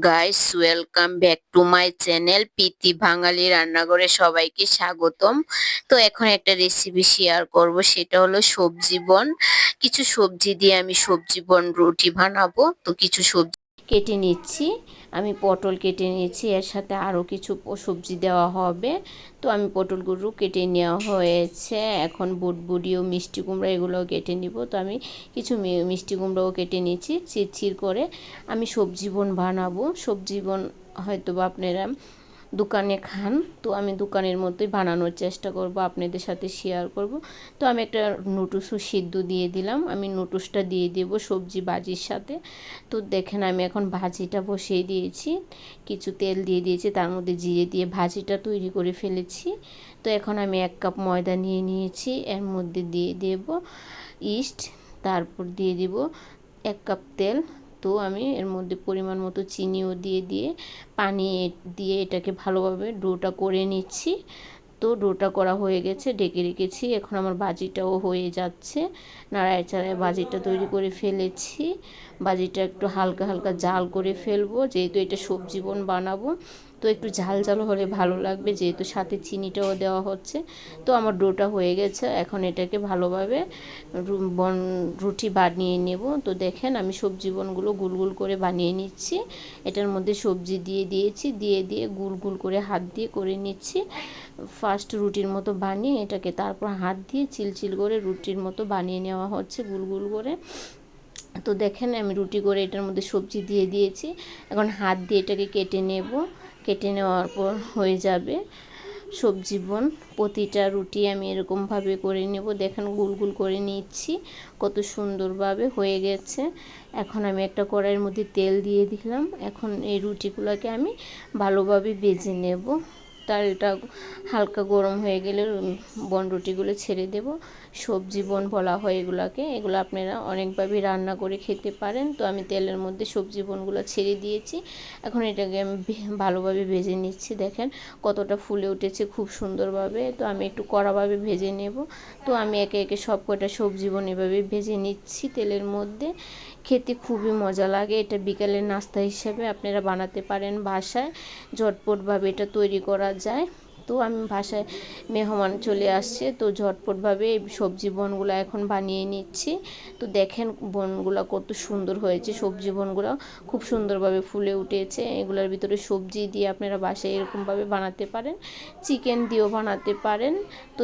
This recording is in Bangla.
Guys, welcome back to my channel Priti Bangali রান্নাঘরে সবাইকে স্বাগতম। তো এখন একটা রেসিপি শেয়ার করব, সেটা হলো সবজি বন। কিছু সবজি দিয়ে আমি সবজি বন রুটি বানাবো। তো কিছু সবজি কেটে নিচ্ছি। আমি পটল কেটে নিয়েছি, এর সাথে আরও কিছু সবজি দেওয়া হবে। তো আমি পটলগুলো কেটে নেওয়া হয়েছে। এখন বুটবুডি ও মিষ্টি কুমড়া এগুলোও কেটে নিব। তো আমি কিছু মিষ্টি কুমড়াও কেটে নিয়েছি চিরচির করে। আমি সবজি বন বানাবো। সবজি বন হয়তো বা আপনারা দোকানে খান, তো আমি দোকানের মতোই বানানোর চেষ্টা করব, আপনাদের সাথে শেয়ার করব। তো আমি একটা নুডলস সিদ্ধ দিয়ে দিলাম। আমি নুডলসটা দিয়ে দেব সবজি ভাজির সাথে। তো দেখেন আমি এখন ভাজিটা বসিয়ে দিয়েছি, কিছু তেল দিয়ে দিয়েছি, তার মধ্যে জিরে দিয়ে ভাজিটা তৈরি করে ফেলেছি। তো এখন আমি 1 কাপ ময়দা নিয়ে নিয়েছি, এর মধ্যে দিয়ে দেব ইস্ট, তারপর দিয়ে দিব 1 কাপ তেল। তো আমি এর মধ্যে পরিমাণ মতো চিনিও দিয়ে পানি দিয়ে এটাকে ভালোভাবে ডোটা করে নিচ্ছি। তো ডোটা করা হয়ে গেছে, ঢেকে রেখেছি। এখন আমার ভাজিটাও হয়ে যাচ্ছে, নাড়ায় চাড়ায় ভাজিটা তৈরি করে ফেলেছি। ভাজিটা একটু হালকা হালকা জাল করে ফেলবো, যেহেতু এটা সবজি বন বানাবো। তো একটু ঝাল ঝাল হলে ভালো লাগবে, যেহেতু সাথে চিনিটাও দেওয়া হচ্ছে। তো আমার ডোটা হয়ে গেছে, এখন এটাকে ভালোভাবে রুটি বানিয়ে নেব। তো দেখেন আমি সবজি বনগুলো গুল গুল করে বানিয়ে নিচ্ছি। এটার মধ্যে সবজি দিয়ে দিয়েছি, দিয়ে গুল গুল করে হাত দিয়ে করে নিচ্ছি। ফার্স্ট রুটির মতো বানিয়ে এটাকে তারপর হাত দিয়ে চিলচিল করে রুটির মতো বানিয়ে নেওয়া হচ্ছে গুল গুল করে। তো দেখেন আমি রুটি করে এটার মধ্যে সবজি দিয়ে দিয়েছি। এখন হাত দিয়ে এটাকে কেটে নেব, কেটে নেওয়ার পর হয়ে যাবে সবজি বন। প্রতিটা রুটি আমি এরকমভাবে করে নেব। দেখেন গুল গুল করে নিচ্ছি, কত সুন্দরভাবে হয়ে গেছে। এখন আমি একটা কড়াইয়ের মধ্যে তেল দিয়ে দিলাম। এখন এই রুটিগুলোকে আমি ভালোভাবে ভেজে নেব। তেলটা হালকা গরম হয়ে গেলে বন রুটিগুলো ছেড়ে দেব। সবজি বন বলা হয় এগুলাকে, এগুলো আপনারা অনেকভাবে রান্না করে খেতে পারেন। তো আমি তেলের মধ্যে সবজি বনগুলো ছেড়ে দিয়েছি। এখন এটাকে আমি ভালোভাবে ভেজে নিচ্ছি। দেখেন কতটা ফুলে উঠেছে খুব সুন্দরভাবে। তো আমি একটু কড়াভাবে ভেজে নেব। তো আমি একে একে সব কটা সবজি বন এভাবে ভেজে নিচ্ছি তেলের মধ্যে। খেতে খুবই মজা লাগে। এটা বিকালের নাস্তা হিসেবে আপনারা বানাতে পারেন বাসায়, ঝটপটভাবে এটা তৈরি করা যায়। তো আমি বাসায় মেহমান চলে আসছে, তো ঝটপটভাবে এই সবজি বনগুলো এখন বানিয়ে নিচ্ছি। তো দেখেন বনগুলো কত সুন্দর হয়েছে, সবজি বনগুলো খুব সুন্দরভাবে ফুলে উঠেছে। এগুলোর ভিতরে সবজি দিয়ে আপনারা বাসায় এরকমভাবে বানাতে পারেন, চিকেন দিয়েও বানাতে পারেন। তো